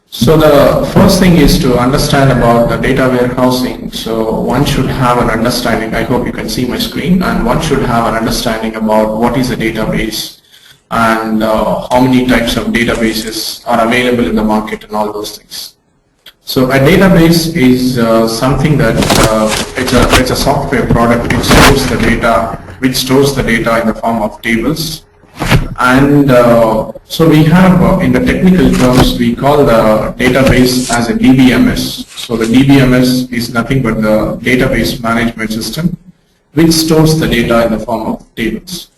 So the first thing is to understand about the data warehousing. So one should have an understanding, I hope you can see my screen, and one should have an understanding about what is a database and how many types of databases are available in the market and all those things. So a database is something that it's a software product which stores the data in the form of tables. And so we have, in the technical terms, we call the database as a DBMS. So the DBMS is nothing but the database management system which stores the data in the form of tables.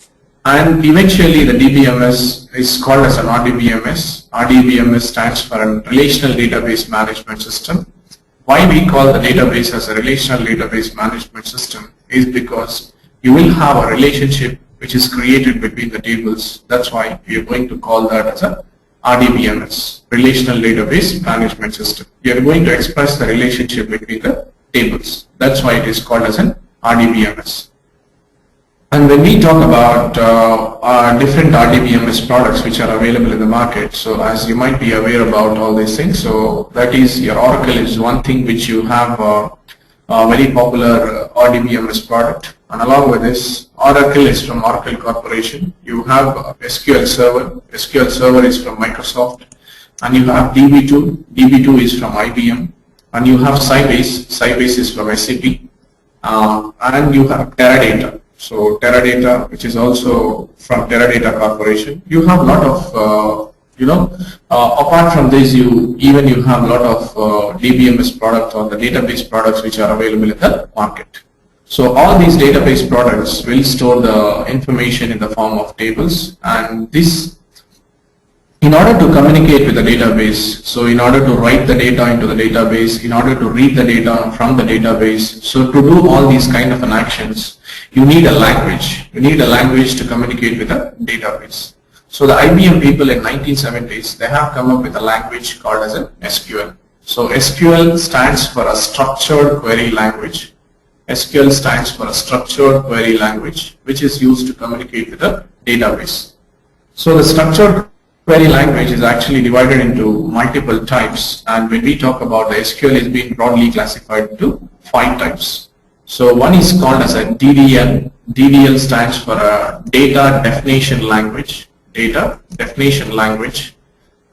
And eventually the DBMS is called as an RDBMS. RDBMS stands for a Relational Database Management System. Why we call the database as a Relational Database Management System is because you will have a relationship which is created between the tables. That's why we are going to call that as a RDBMS, Relational Database Management System. We are going to express the relationship between the tables. That's why it is called as an RDBMS. And when we talk about different RDBMS products which are available in the market, so as you might be aware about all these things, so that is your Oracle is one thing which you have a very popular RDBMS product. And along with this, Oracle is from Oracle Corporation. You have SQL Server. SQL Server is from Microsoft. And you have DB2. DB2 is from IBM. And you have Sybase. Sybase is from SAP. And you have Teradata. So Teradata, which is also from Teradata Corporation. You have a lot of, apart from this, you have a lot of DBMS products or the database products which are available in the market. So all these database products will store the information in the form of tables, and this, in order to communicate with the database, so in order to write the data into the database, in order to read the data from the database, so to do all these kind of actions, you need a language. You need a language to communicate with the database. So the IBM people in 1970s, they have come up with a language called as an SQL. So SQL stands for a structured query language. SQL stands for a structured query language, which is used to communicate with the database. So the structured query language is actually divided into multiple types, and when we talk about the SQL, it's been broadly classified into 5 types. So one is called as a DDL. DDL stands for a data definition language. Data definition language.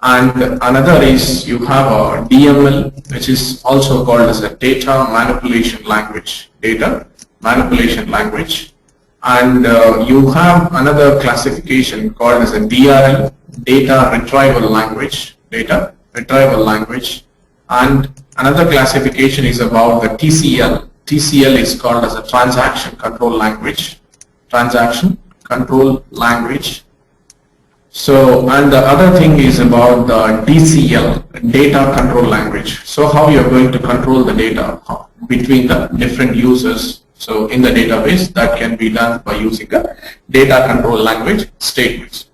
And another is you have a DML, which is also called as a data manipulation language. Data manipulation language. And you have another classification called as a DRL, data retrieval language. Data retrieval language. And another classification is about the TCL. TCL is called as a transaction control language. Transaction control language. So, and the other thing is about the DCL, data control language. So how you are going to control the data between the different users. So in the database, that can be done by using a data control language statements.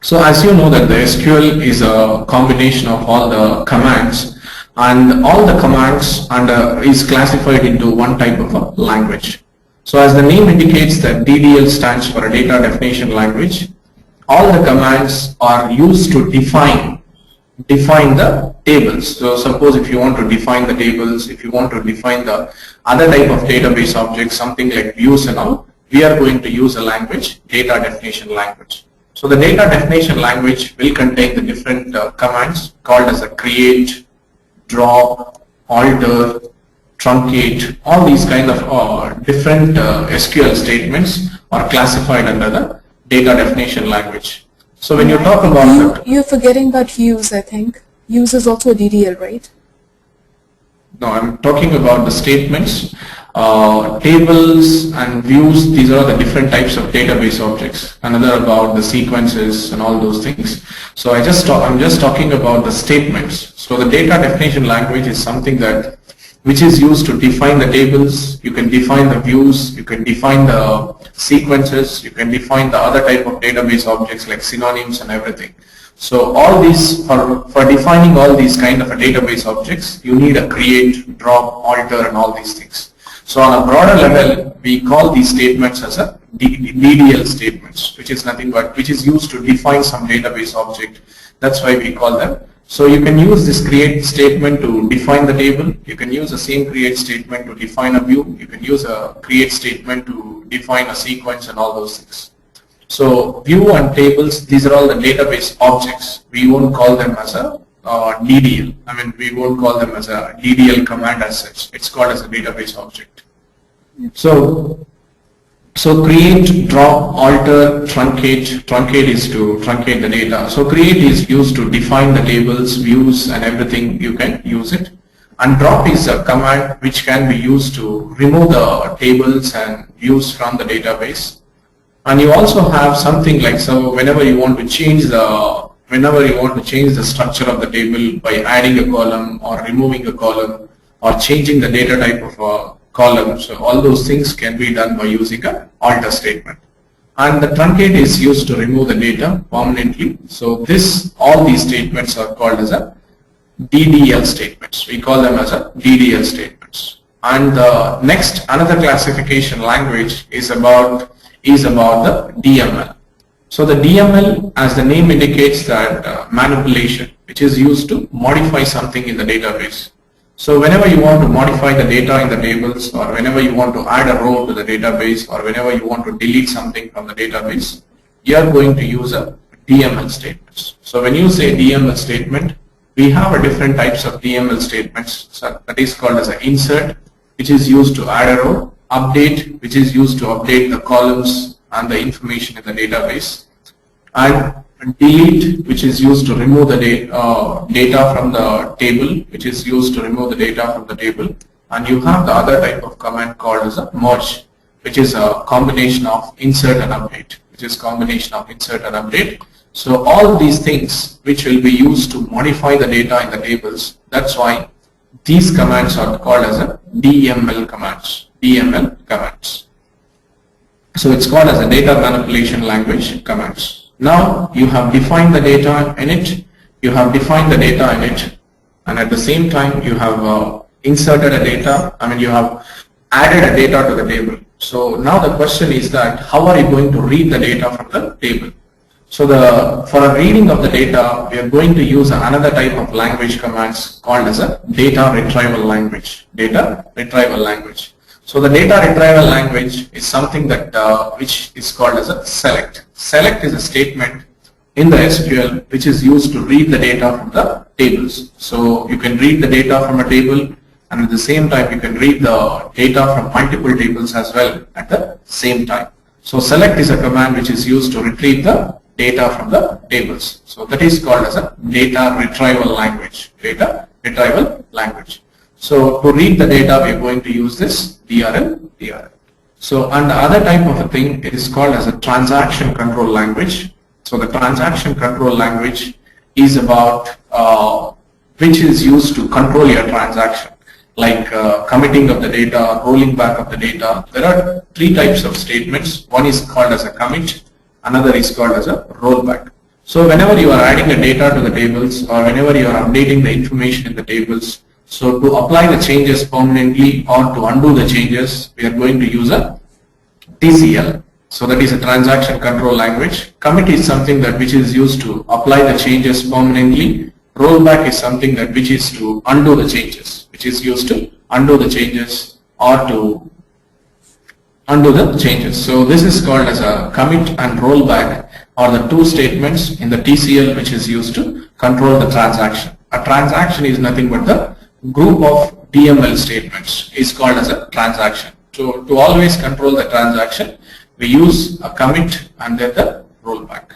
So as you know that the SQL is a combination of all the commands, and all the commands is classified into one type of a language. So as the name indicates that DDL stands for a data definition language, all the commands are used to define the tables. So suppose if you want to define the tables, if you want to define the other type of database objects, something like views and all, we are going to use a language, data definition language. So the data definition language will contain the different commands called as a create, drop, alter, truncate. All these kind of different SQL statements are classified under the data definition language. So when you talk about you're forgetting about views, I think. Views is also a DDL, right? No, I'm talking about the statements. Tables and views, these are the different types of database objects. Another about the sequences and all those things. So I'm just talking about the statements. So the data definition language is something that which is used to define the tables. You can define the views, you can define the sequences, you can define the other type of database objects like synonyms and everything. So all these, for defining all these kind of a database objects, you need a create, drop, alter and all these things. So on a broader level, we call these statements as a DDL statements, which is nothing but which is used to define some database object. That's why we call them. So you can use this create statement to define the table. You can use the same create statement to define a view. You can use a create statement to define a sequence and all those things. So view and tables, these are all the database objects. We won't call them as a DDL. I mean, we won't call them as a DDL command as such. It's called as a database object. So create, drop, alter, truncate. Truncate is to truncate the data. So create is used to define the tables, views, and everything. You can use it. And drop is a command which can be used to remove the tables and views from the database. And you also have something like, so whenever you want to change the structure of the table by adding a column or removing a column or changing the data type of a column, so all those things can be done by using an alter statement. And the truncate is used to remove the data permanently. So all these statements are called as a DDL statements. We call them as a DDL statements. And the next, another classification language is about the DML. So the DML, as the name indicates, that manipulation, which is used to modify something in the database. So whenever you want to modify the data in the tables, or whenever you want to add a row to the database, or whenever you want to delete something from the database, you are going to use a DML statements. So when you say DML statement, we have a different types of DML statements. So that is called as an insert, which is used to add a row, update, which is used to update the columns and the information in the database, and delete, which is used to remove the data from the table, which is used to remove the data from the table. And you have the other type of command called as a merge, which is a combination of insert and update, So all these things which will be used to modify the data in the tables, that's why these commands are called as a DML commands. So it's called as a data manipulation language commands. Now you have defined the data in it, and at the same time you have inserted a data, you have added a data to the table. So now the question is that how are you going to read the data from the table? So for a reading of the data, we are going to use another type of language commands called as a data retrieval language. So the data retrieval language is something that which is called as a select. Select is a statement in the SQL which is used to read the data from the tables. So you can read the data from a table, and at the same time you can read the data from multiple tables as well at the same time. So select is a command which is used to retrieve the data from the tables. So that is called as a data retrieval language. So to read the data, we are going to use this DRL. So, and the other type of a thing is called as a transaction control language. So the transaction control language is about which is used to control your transaction, like committing of the data, rolling back of the data. There are three types of statements. One is called as a commit, another is called as a rollback. So whenever you are adding the data to the tables, or whenever you are updating the information in the tables, so to apply the changes permanently or to undo the changes, we are going to use a TCL. So that is a transaction control language. Commit is something that which is used to apply the changes permanently. Rollback is something that which is to undo the changes, or to undo the changes. So this is called as a commit and rollback, are the two statements in the TCL which is used to control the transaction. A transaction is nothing but the group of DML statements is called as a transaction. So to always control the transaction, we use a commit and then the rollback.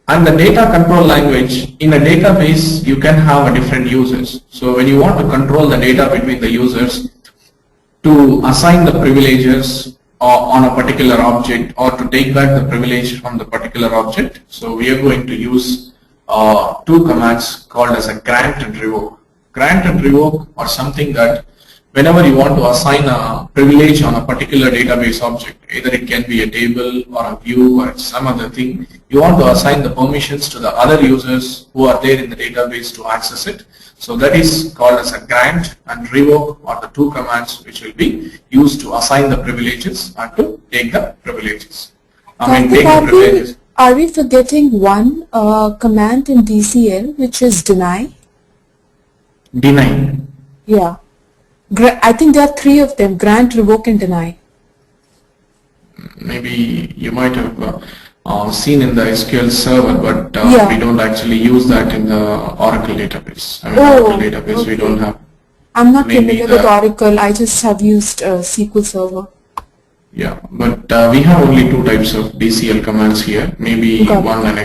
And the data control language, in a database you can have a different users. So when you want to control the data between the users, to assign the privileges on a particular object, or to take back the privilege from the particular object, so we are going to use two commands called as a grant and revoke. Grant and revoke are something that whenever you want to assign a privilege on a particular database object, either it can be a table or a view or some other thing, you want to assign the permissions to the other users who are there in the database to access it. So that is called as a grant and revoke, are the two commands which will be used to assign the privileges and to take the privileges. are we forgetting one command in DCL, which is deny? Deny. Yeah. I think there are 3 of them: grant, revoke, and deny. Maybe you might have seen in the SQL server, but Yeah. we don't actually use that in the Oracle database. I mean, Oh, Oracle database we okay. don't have. I'm not Maybe familiar the- with Oracle. I just have used SQL Server. Yeah, but we have only 2 types of DCL commands here. Maybe Got it. an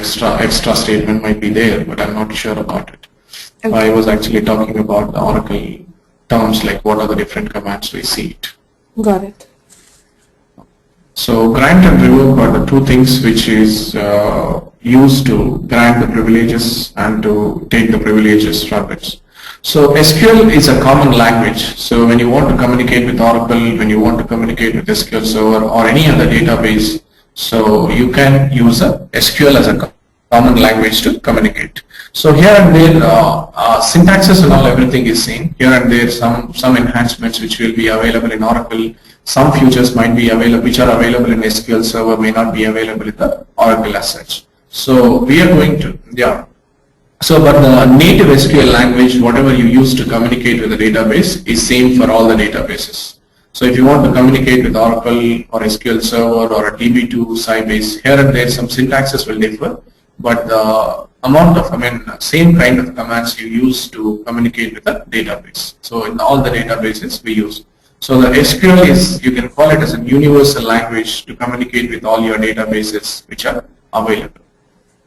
extra statement might be there, but I'm not sure about it. Okay. I was actually talking about the Oracle terms, like what are the different commands we see it. Got it. So grant and revoke are the 2 things which is used to grant the privileges and to take the privileges from it. So SQL is a common language. So when you want to communicate with Oracle, when you want to communicate with SQL Server or any other database, so you can use a SQL as a common language to communicate. So here and there, syntaxes and all, everything is same. Here and there, some enhancements which will be available in Oracle. Some features might be available, which are available in SQL Server, may not be available in the Oracle as such. So we are going to, yeah. So, but the native SQL language, whatever you use to communicate with the database, is same for all the databases. So if you want to communicate with Oracle or SQL Server or a DB2 Sybase, here and there some syntaxes will differ, but the amount of, same kind of commands you use to communicate with the database. So in all the databases we use. So the SQL is, you can call it as a universal language to communicate with all your databases which are available.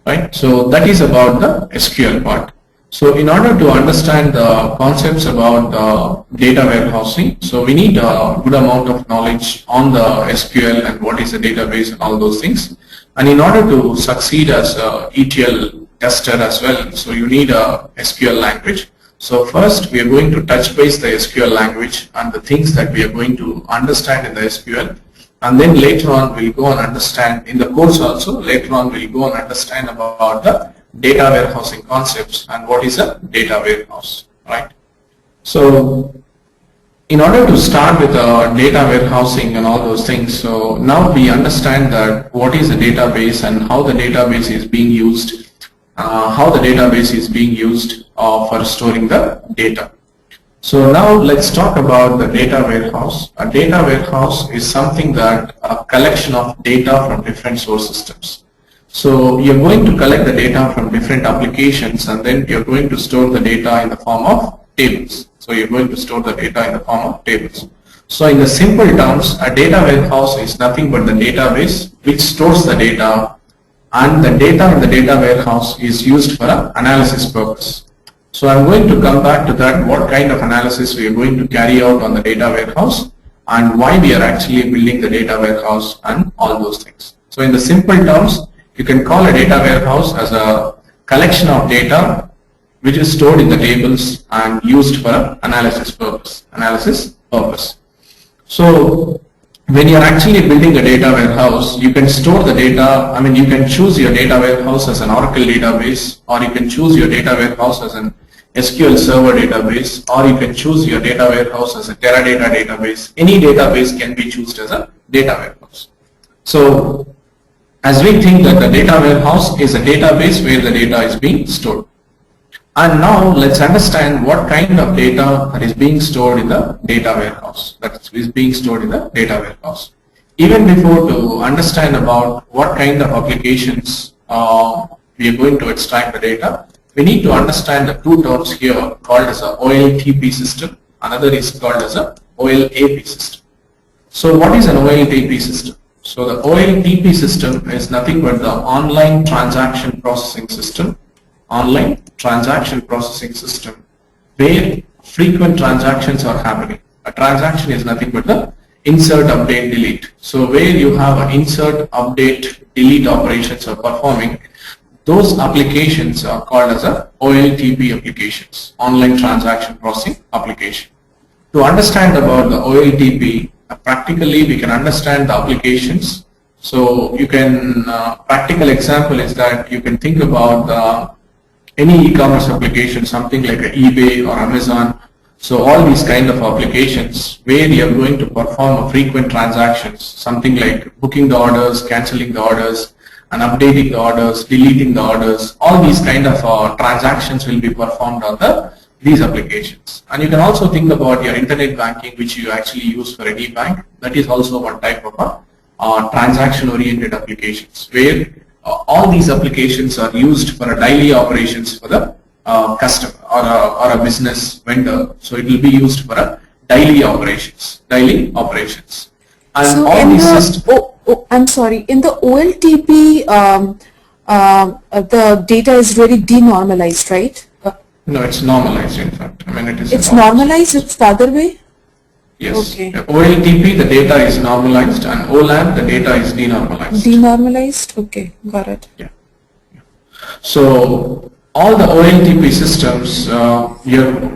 Right? So that is about the SQL part. So in order to understand the concepts about data warehousing, so we need a good amount of knowledge on the SQL and what is a database and all those things. And in order to succeed as a ETL tester as well, so you need a SQL language. So first we are going to touch base the SQL language and the things that we are going to understand in the SQL. And then later on we'll go and understand, in the course also, later on we'll go and understand about the data warehousing concepts and what is a data warehouse, right? So in order to start with data warehousing and all those things, so now we understand that what is a database and how the database is being used, for storing the data. So now let's talk about the data warehouse. A data warehouse is something that a collection of data from different source systems. So you're going to collect the data from different applications and then you're going to store the data in the form of tables. So you're going to store the data in the form of tables. So in the simple terms, a data warehouse is nothing but the database which stores the data, and the data in the data warehouse is used for an analysis purpose. So I'm going to come back to that, what kind of analysis we are going to carry out on the data warehouse and why we are actually building the data warehouse and all those things. So in the simple terms, you can call a data warehouse as a collection of data which is stored in the tables and used for an analysis purpose. So when you are actually building a data warehouse, you can store the data, you can choose your data warehouse as an Oracle database, or you can choose your data warehouse as an SQL Server database, or you can choose your data warehouse as a Teradata database. Any database can be chosen as a data warehouse. So as we think that the data warehouse is a database where the data is being stored. And now let's understand what kind of data that is being stored in the data warehouse, Even before to understand about what kind of applications we are going to extract the data, we need to understand the 2 terms here called as a OLTP system. Another is called as a OLAP system. So what is an OLTP system? So the OLTP system is nothing but the online transaction processing system, where frequent transactions are happening. A transaction is nothing but the insert, update, delete. So where you have an insert, update, delete operations are performing, those applications are called as a OLTP applications, online transaction processing application. To understand about the OLTP, practically we can understand the applications. So you can, practical example is that you can think about any e-commerce application, something like eBay or Amazon. So all these kind of applications where you are going to perform a frequent transactions, something like booking the orders, cancelling the orders, and updating the orders, deleting the orders. All these kind of transactions will be performed on these applications. And you can also think about your internet banking, which you actually use for any bank. That is also one type of transaction-oriented applications, where all these applications are used for a daily operations for the customer or a business vendor. So it will be used for a daily operations. And so all these systems. I'm sorry, in the OLTP, the data is really denormalized, right? No, it's normalized, in fact. I mean, it is. It's normalized, it's the other way? Yes. Okay. OLTP, the data is normalized, and OLAP, the data is denormalized. Denormalized? Okay, got it. Yeah. So all the OLTP systems,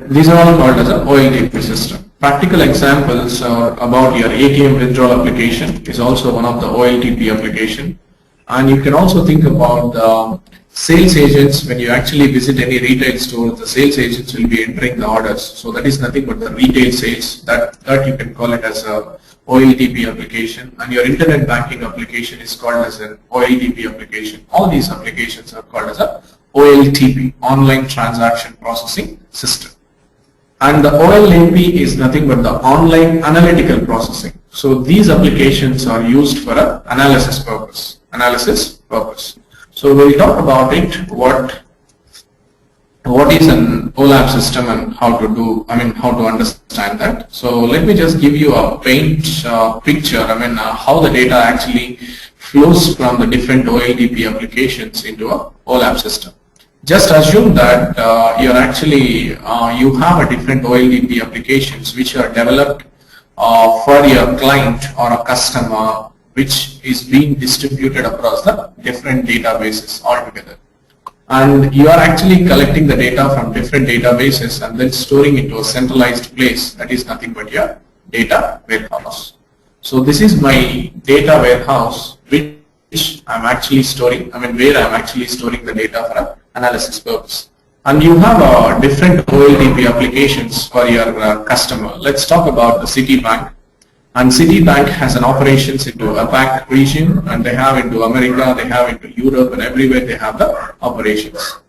these are all called as an OLTP system. Practical examples about your ATM withdrawal application is also one of the OLTP application. And you can also think about the sales agents. When you actually visit any retail store, the sales agents will be entering the orders. So that is nothing but the retail sales. That you can call it as a OLTP application. And your internet banking application is called as an OLTP application. All these applications are called as a OLTP, Online Transaction Processing System. And the OLAP is nothing but the online analytical processing. So these applications are used for an analysis purpose. So we'll talk about it, what is an OLAP system and how to understand that. So let me just give you a picture, how the data actually flows from the different OLTP applications into a OLAP system. Just assume that you have a different OLTP applications which are developed for your client or a customer, which is being distributed across the different databases altogether. And you are actually collecting the data from different databases and then storing it to a centralized place. That is nothing but your data warehouse. So this is my data warehouse, which I'm actually storing, where I'm actually storing the data for an analysis purpose. And you have different OLTP applications for your customer. Let's talk about the Citibank. And Citibank has an operations into APAC region, and they have into America, they have into Europe, and everywhere they have the operations.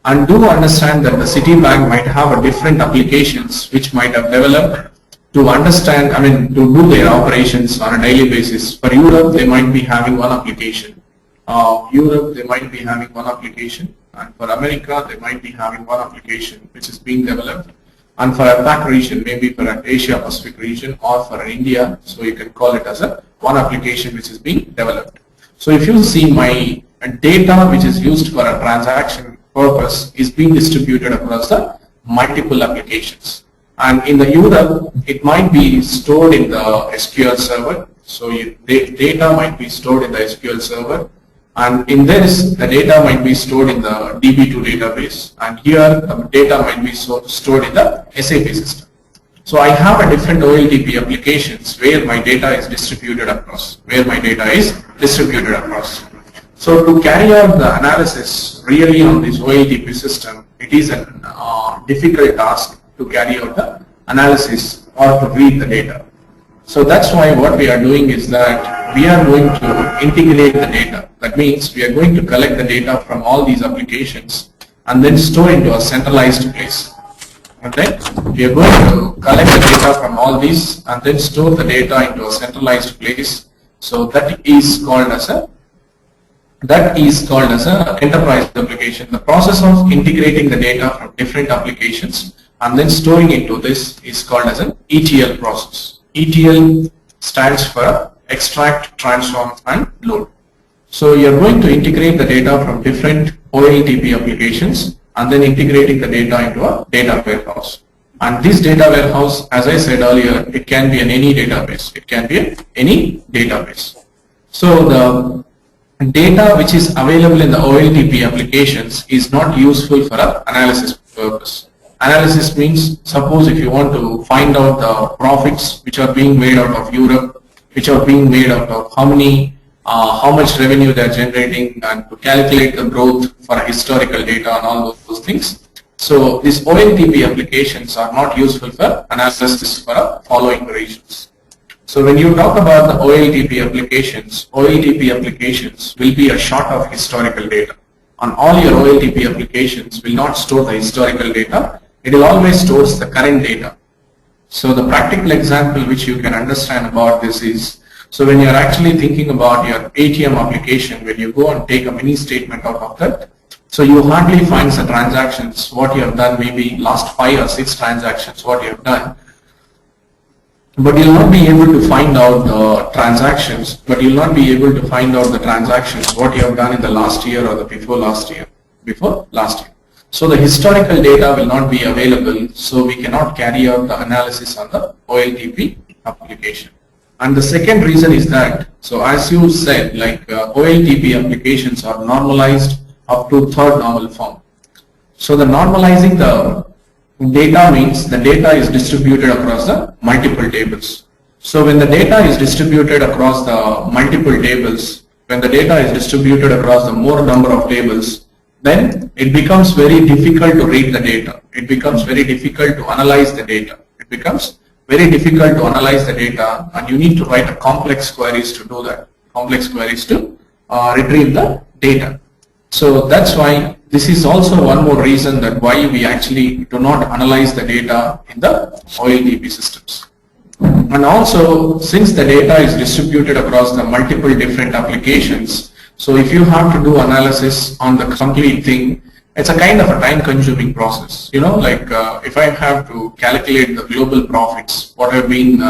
And do understand that the Citibank might have a different applications which might have developed to understand, to do their operations on a daily basis. For Europe, they might be having one application. And for America, they might be having one application which is being developed. And for a APAC region, maybe for an Asia Pacific region or for an India, so you can call it as one application which is being developed. So if you see, my data which is used for a transaction purpose is being distributed across the multiple applications. And in the Europe, it might be stored in the SQL server. So data might be stored in the SQL server. And in this, the data might be stored in the DB2 database, and here the data might be stored in the SAP system. So I have a different OLTP applications where my data is distributed across. So to carry out the analysis really on this OLTP system, it is a difficult task to carry out the analysis or to read the data. So that's why what we are doing is that we are going to integrate the data. That means we are going to collect the data from all these applications and then store into a centralized place. Okay? We are going to collect the data from all these and then store the data into a centralized place. So that is called as an enterprise application. The process of integrating the data from different applications and then storing into this is called as an ETL process. ETL stands for extract, transform, and load. So you're going to integrate the data from different OLTP applications and then integrating the data into a data warehouse. And this data warehouse, as I said earlier, it can be in any database. So the data which is available in the OLTP applications is not useful for an analysis purpose. Analysis means, suppose if you want to find out the profits which are being made out of Europe, which are being made out of how much revenue they are generating, and to calculate the growth for historical data and all those things. So these OLTP applications are not useful for analysis for following regions. So when you talk about the OLTP applications will be a short of historical data. On all your OLTP applications will not store the historical data, it will always stores the current data. So the practical example which you can understand about this is, so when you are actually thinking about your ATM application, when you go and take a mini statement out of that, so you hardly find the transactions, what you have done, maybe last 5 or 6 transactions, what you have done. But you'll not be able to find out the transactions, what you have done in the last year or the before last year. So the historical data will not be available, so we cannot carry out the analysis on the OLTP application. And the second reason is that, so as you said, like OLTP applications are normalized up to third normal form. So the normalizing the data means the data is distributed across the multiple tables. So when the data is distributed across the multiple tables, when the data is distributed across the more number of tables, then it becomes very difficult to read the data. It becomes very difficult to analyze the data. And you need to write a complex queries to do that. Retrieve the data. So that's why this is also one more reason that why we actually do not analyze the data in the OLTP systems. And also, since the data is distributed across the multiple different applications, so if you have to do analysis on the complete thing, it's a kind of a time-consuming process. You know, like if I have to calculate the global profits, what have been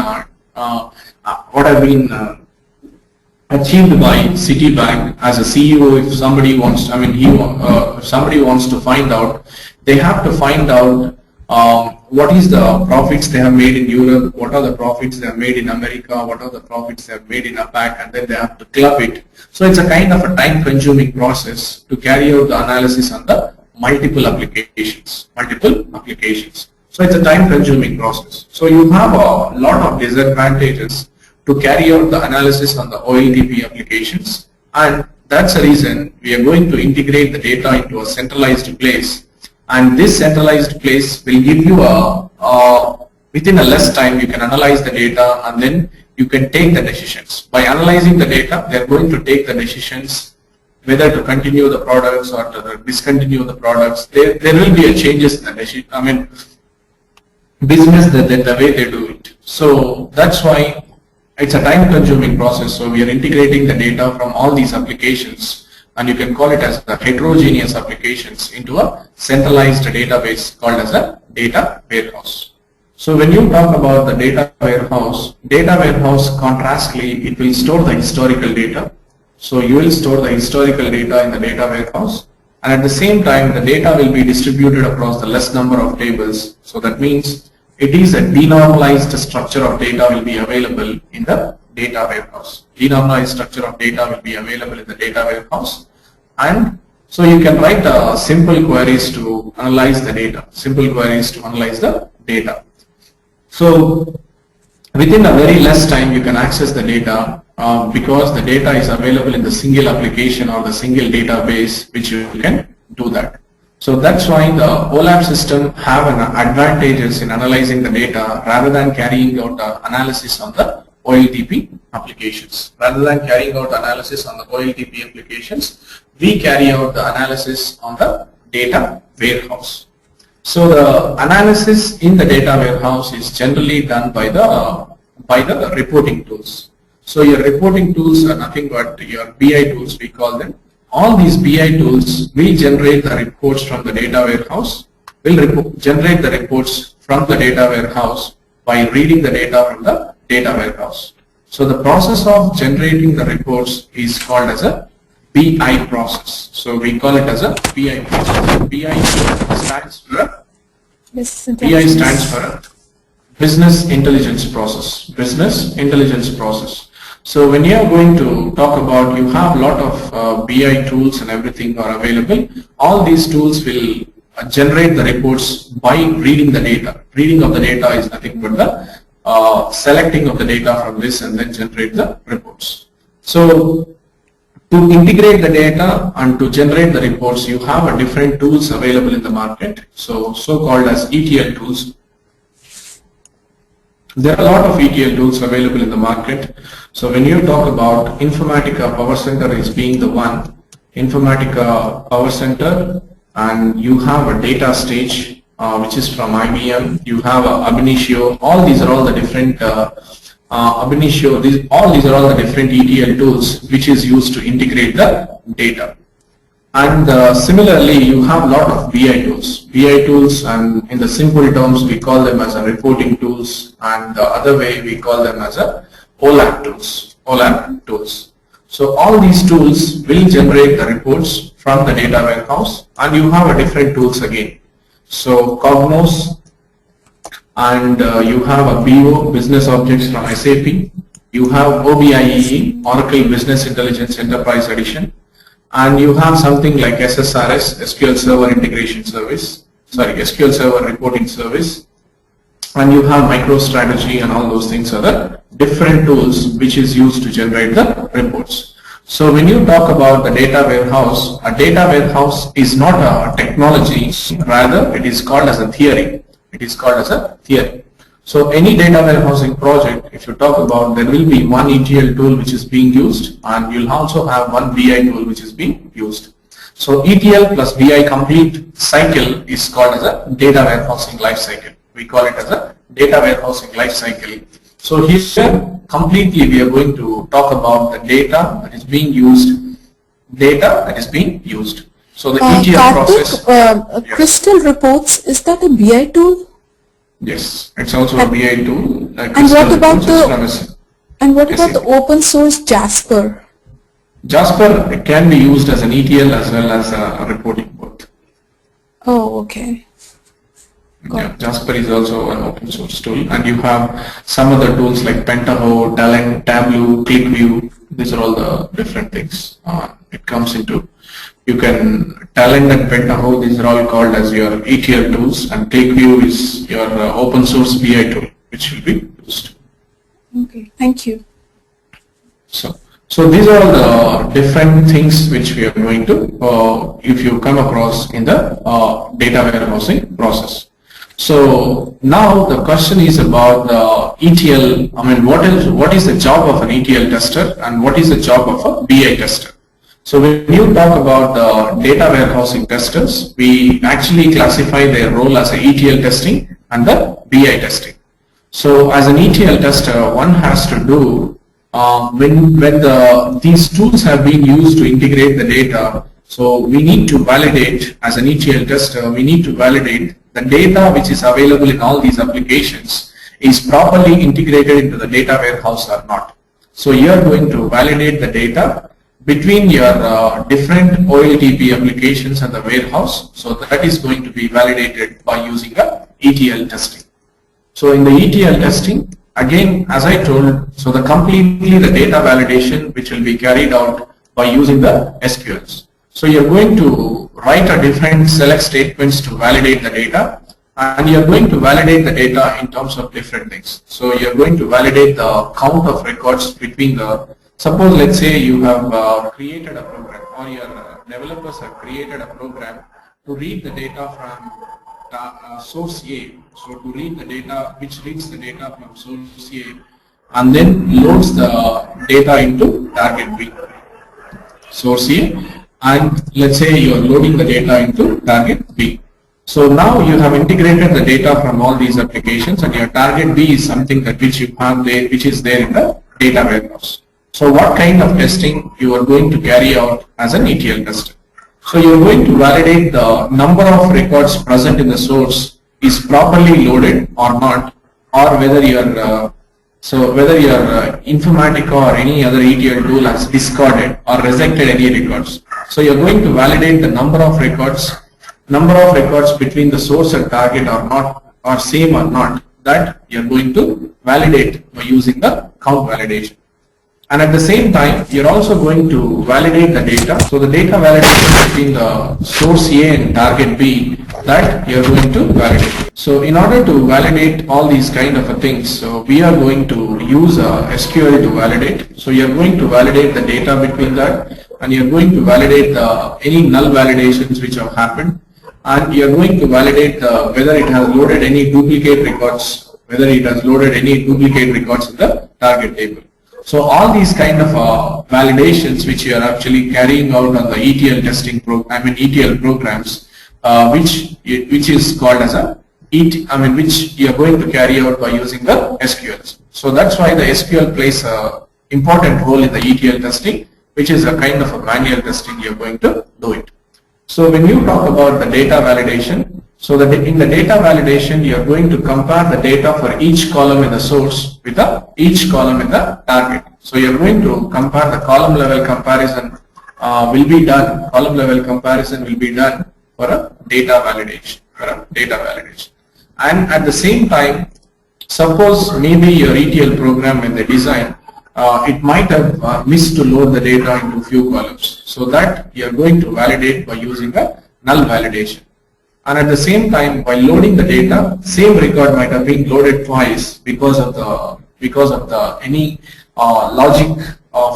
achieved by Citibank as a CEO, if somebody wants, if somebody wants to find out, they have to find out what is the profits they have made in Europe, what are the profits they have made in America, what are the profits they have made in APAC, and then they have to club it. So it's a kind of a time-consuming process to carry out the analysis on the multiple applications. So it's a time-consuming process. So you have a lot of disadvantages to carry out the analysis on the OLTP applications, and that's the reason we are going to integrate the data into a centralized place. And this centralized place will give you within a less time you can analyze the data and then you can take the decisions. By analyzing the data, they are going to take the decisions whether to continue the products or to discontinue the products. There will be a changes in the decision, business the way they do it. So that's why it's a time-consuming process. So we are integrating the data from all these applications, and you can call it as the heterogeneous applications into a centralized database called as a data warehouse. So when you talk about the data warehouse contrastly, it will store the historical data. So you will store the historical data in the data warehouse, and at the same time the data will be distributed across the less number of tables. So that means it is a denormalized structure of data will be available in the data warehouse. Denormalized structure of data will be available in the data warehouse, and so you can write simple queries to analyze the data. So within a very less time you can access the data because the data is available in the single application or the single database which you can do that. So that's why the OLAP system have an advantages in analyzing the data rather than carrying out analysis on the OLTP applications. We carry out the analysis on the data warehouse. So the analysis in the data warehouse is generally done by the reporting tools. So your reporting tools are nothing but your BI tools, we call them. All these BI tools will generate the reports from the data warehouse, by reading the data from the data warehouse. So the process of generating the reports is called as a BI process. So we call it as a BI process. BI stands for a business intelligence process. So when you are going to talk about, you have a lot of BI tools and everything are available. All these tools will generate the reports by reading the data. Reading of the data is nothing but the selecting of the data from this and then generate the reports. So to integrate the data and to generate the reports, you have a different tools available in the market. So called as ETL tools. There are a lot of ETL tools available in the market. So when you talk about Informatica Power Center is being the one, Informatica Power Center, and you have a data stage which is from IBM, you have a Ab initio, all these are all the different Ab initio, all these are all the different ETL tools which is used to integrate the data. And similarly, you have a lot of BI tools. BI tools, and in the simple terms, we call them as a reporting tools, and the other way we call them as a OLAP tools. OLAP tools. So all these tools will generate the reports from the data warehouse, and you have a different tools again. So Cognos, and you have a BO, Business Objects from SAP. You have OBIEE, Oracle Business Intelligence Enterprise Edition. And you have something like SSRS, SQL Server Integration Service, SQL Server Reporting Service, and you have MicroStrategy, and all those things are the different tools which is used to generate the reports. So when you talk about the data warehouse, a data warehouse is not a technology, rather it is called as a theory. It is called as a theory. So any data warehousing project, if you talk about, there will be one ETL tool which is being used, and you'll also have one BI tool which is being used. So ETL plus BI complete cycle is called as a data warehousing life cycle. We call it as a data warehousing life cycle. So here completely we are going to talk about the data that is being used, So the ETL process. Crystal Reports, is that a BI tool? Yes, it's also a BI tool. And what about the open source Jasper? Jasper can be used as an ETL as well as a reporting both. Oh, okay. Yeah, Jasper is also an open source tool, and you have some other tools like Pentaho, Talent, Tableau, ClickView. These are all the different things it comes into. You can Talent and Pentaho, these are all called as your ETL tools, and ClickView is your open source BI tool which will be used. Okay, thank you. So these are all the different things which we are going to, if you come across in the data warehousing process. So now the question is about the ETL. I mean, what is the job of an ETL tester, and what is the job of a BI tester? So when you talk about the data warehousing testers, we actually classify their role as a ETL testing and the BI testing. So as an ETL tester, one has to do when these tools have been used to integrate the data. So we need to validate, as an ETL tester, we need to validate the data which is available in all these applications is properly integrated into the data warehouse or not. So you are going to validate the data between your different OLTP applications and the warehouse. So that is going to be validated by using a ETL testing. So in the ETL testing, again, as I told, so completely the data validation which will be carried out by using the SQLs. So you're going to write a different select statements to validate the data, and you're going to validate the data in terms of different things. So you're going to validate the count of records between the, suppose let's say you have created a program, or your developers have created a program to read the data from source A. So to read the data, which reads the data from source A and then loads the data into target B. Source A, and let's say you are loading the data into target B. So now you have integrated the data from all these applications, and your target B is something that which you have there, which is there in the data warehouse. So what kind of testing you are going to carry out as an ETL tester? So you are going to validate the number of records present in the source is properly loaded or not, or whether your Informatica or any other ETL tool has discarded or rejected any records. So you are going to validate the number of records between the source and target are not, or same or not, that you are going to validate by using the count validation. And at the same time, you're also going to validate the data. So the data validation between the source A and target B, that you're going to validate. So in order to validate all these kind of things, so we are going to use SQL to validate. So you're going to validate the data between that, and you're going to validate any null validations which have happened, and you're going to validate whether it has loaded any duplicate records whether it has loaded any duplicate records in the target table. So all these kind of validations which you are actually carrying out on the ETL testing ETL programs, which is called as a which you are going to carry out by using the SQLs. So that's why the SQL plays a important role in the ETL testing, which is a kind of a manual testing you are going to do it. So when you talk about the data validation, so that in the data validation you are going to compare the data for each column in the source with each column in the target. So you are going to compare the column level comparison column level comparison will be done for a data validation. And at the same time, suppose maybe your ETL program when they design, it might have missed to load the data into few columns. So that you are going to validate by using a null validation. And at the same time, while loading the data, same record might have been loaded twice because of any logic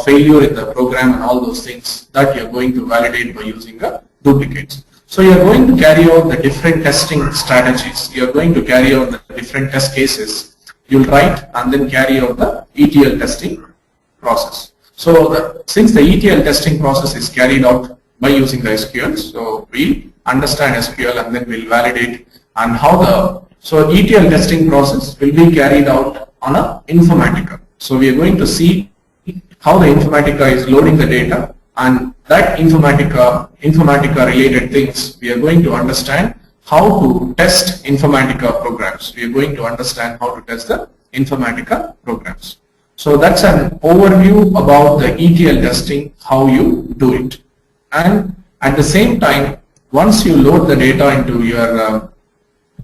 failure in the program and all those things that you are going to validate by using a duplicates. So you are going to carry out the different testing strategies. You are going to carry out the different test cases. You will write and then carry out the ETL testing process. So since the ETL testing process is carried out by using the SQL, so we understand SQL and then we'll validate and how so ETL testing process will be carried out on a Informatica. So we are going to see how the Informatica is loading the data, and that Informatica related things we are going to understand how to test Informatica programs. We are going to understand how to test the Informatica programs. So that's an overview about the ETL testing, how you do it. And at the same time, once you load the data into your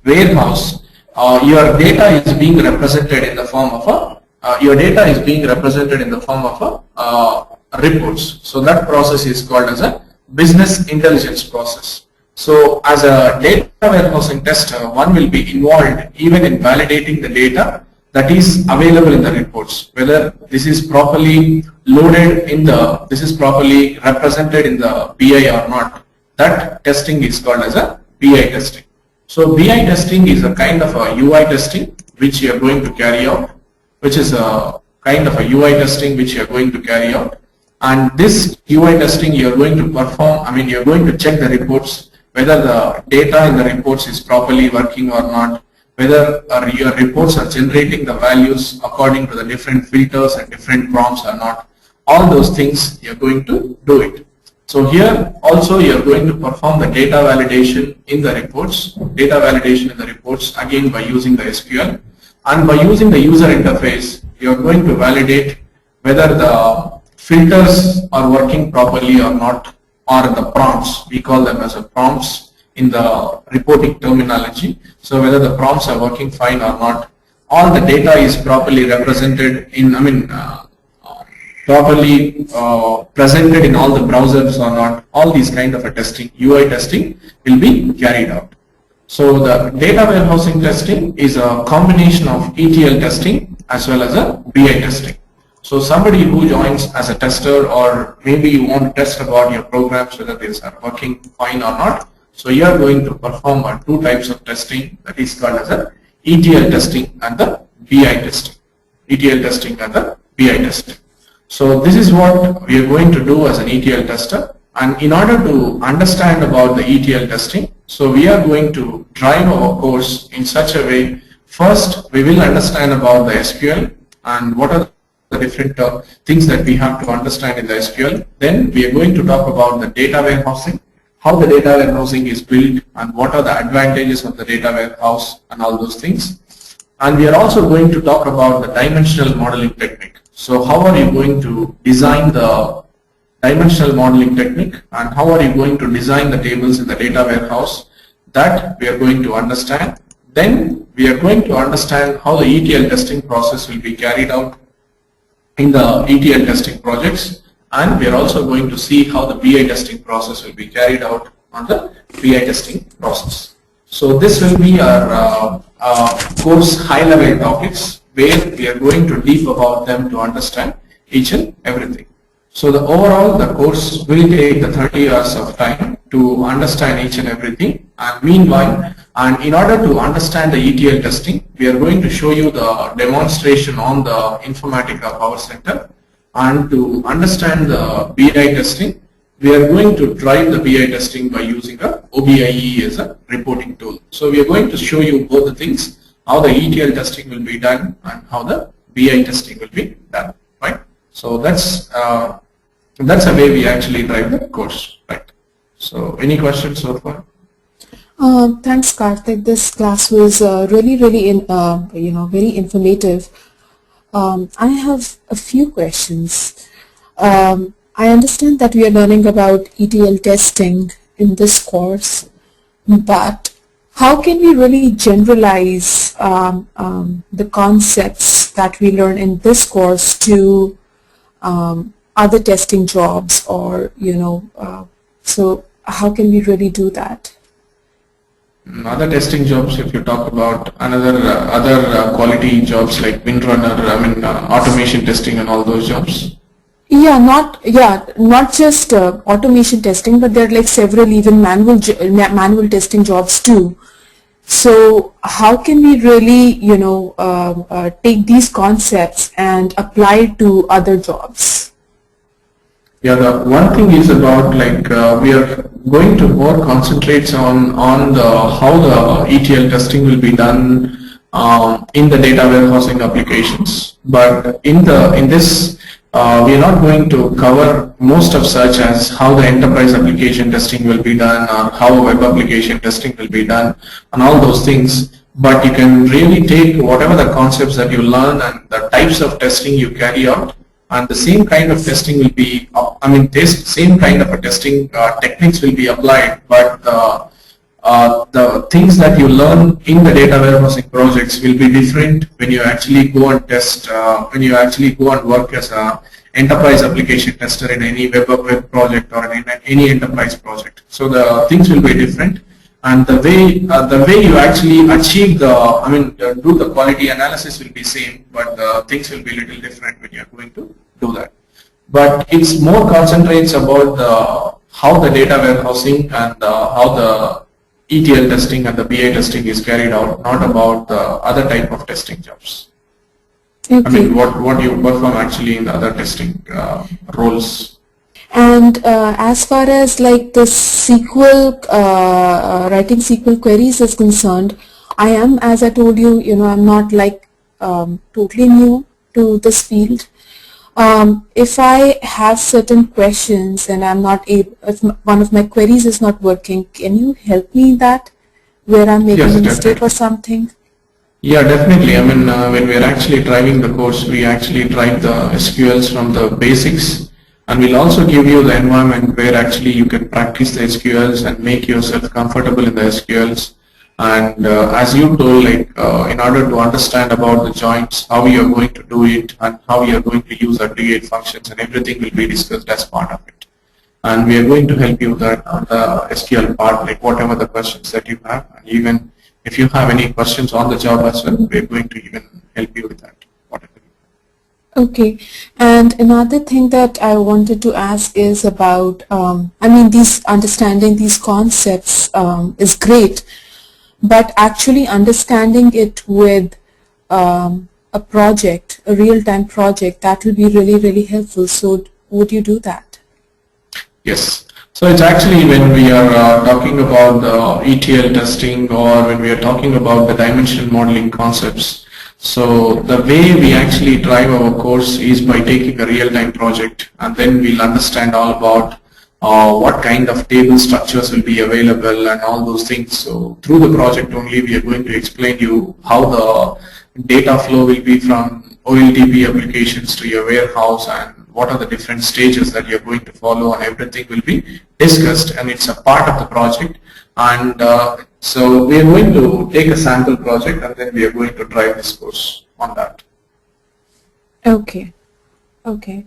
warehouse, your data is being represented in the form of reports. So that process is called as a business intelligence process. So as a data warehousing tester, one will be involved even in validating the data that is available in the reports, whether this is properly loaded in this is properly represented in the BI or not. That testing is called as a BI testing. So BI testing is a kind of a UI testing which you are going to carry out, which is a kind of a UI testing which you are going to carry out. And this UI testing you are going to perform, you are going to check the reports, whether the data in the reports is properly working or not, whether your reports are generating the values according to the different filters and different prompts or not. All those things you are going to do it. So here also you are going to perform the data validation in the reports, again by using the SQL, and by using the user interface you are going to validate whether the filters are working properly or not, or the prompts, we call them as a prompts in the reporting terminology. So whether the prompts are working fine or not, all the data is properly represented in, properly presented in all the browsers or not. All these kind of a testing, UI testing will be carried out. So the data warehousing testing is a combination of ETL testing as well as a BI testing. So somebody who joins as a tester, or maybe you want to test about your programs whether these are working fine or not, so you are going to perform two types of testing, that is called as a ETL testing and the BI testing. ETL testing and the BI testing. So this is what we are going to do as an ETL tester. And in order to understand about the ETL testing, so we are going to drive our course in such a way. First, we will understand about the SQL and what are the different things that we have to understand in the SQL. Then we are going to talk about the data warehousing, how the data warehousing is built and what are the advantages of the data warehouse and all those things. And we are also going to talk about the dimensional modeling technique. So how are you going to design the dimensional modeling technique, and how are you going to design the tables in the data warehouse, that we are going to understand. Then we are going to understand how the ETL testing process will be carried out in the ETL testing projects, and we are also going to see how the BI testing process will be carried out on the BI testing process. So this will be our course high-level topics, where we are going to deep about them to understand each and everything. So the overall, the course will take the 30 hours of time, to understand each and everything. And meanwhile, and in order to understand the ETL testing, we are going to show you the demonstration on the Informatica Power Center. And to understand the BI testing, we are going to drive the BI testing by using a OBIE as a reporting tool. So we are going to show you both the things, how the ETL testing will be done and how the BI testing will be done, right? So that's a way we actually drive the course, right? So any questions so far? Thanks, Karthik. This class was really very informative. I have a few questions. I understand that we are learning about ETL testing in this course, but how can we really generalize the concepts that we learn in this course to other testing jobs, or so how can we really do that? Other testing jobs, if you talk about other quality jobs like windrunner, automation testing and all those jobs. Not just automation testing, but there are like several even manual testing jobs too. So how can we really take these concepts and apply it to other jobs? Yeah, the one thing is about we are going to more concentrate on how the ETL testing will be done in the data warehousing applications. But in this we are not going to cover most of such as how the enterprise application testing will be done or how web application testing will be done and all those things. But you can really take whatever the concepts that you learn and the types of testing you carry out, and the same kind of testing will be, same kind of a testing techniques will be applied, but the things that you learn in the data warehousing projects will be different when you actually go and test, when you actually go and work as a enterprise application tester in any web project or in any enterprise project. So the things will be different, and the way you actually achieve do the quality analysis will be same, but the things will be a little different when you are going to do that. But it's more concentrates about how the data warehousing and how the ETL testing and the BI testing is carried out, not about the other type of testing jobs. Okay. What you perform actually in the other testing roles. And as far as like the SQL, writing SQL queries is concerned, I am, as I told you, I'm not like totally new to this field. If I have certain questions and I'm not able, if one of my queries is not working, can you help me in that, where I'm making a mistake or something? Yeah, definitely. When we're actually driving the course, we actually drive the SQLs from the basics, and we'll also give you the environment where actually you can practice the SQLs and make yourself comfortable in the SQLs. And as you told, in order to understand about the joins, how you are going to do it and how you are going to use aggregate functions, and everything will be discussed as part of it. And we are going to help you that on the SQL part, like whatever the questions that you have, and even if you have any questions on the job as well, we are going to even help you with that. Okay, and another thing that I wanted to ask is about, understanding these concepts is great, but actually understanding it with a project, a real-time project, that will be really, really helpful. So would you do that? Yes. So it's actually when we are talking about the ETL testing, or when we are talking about the dimensional modeling concepts. So the way we actually drive our course is by taking a real-time project, and then we'll understand all about what kind of table structures will be available and all those things. So through the project only, we are going to explain you how the data flow will be from OLTP applications to your warehouse, and what are the different stages that you're going to follow, and everything will be discussed, and it's a part of the project. And so we are going to take a sample project, and then we are going to drive this course on that. Okay. Okay.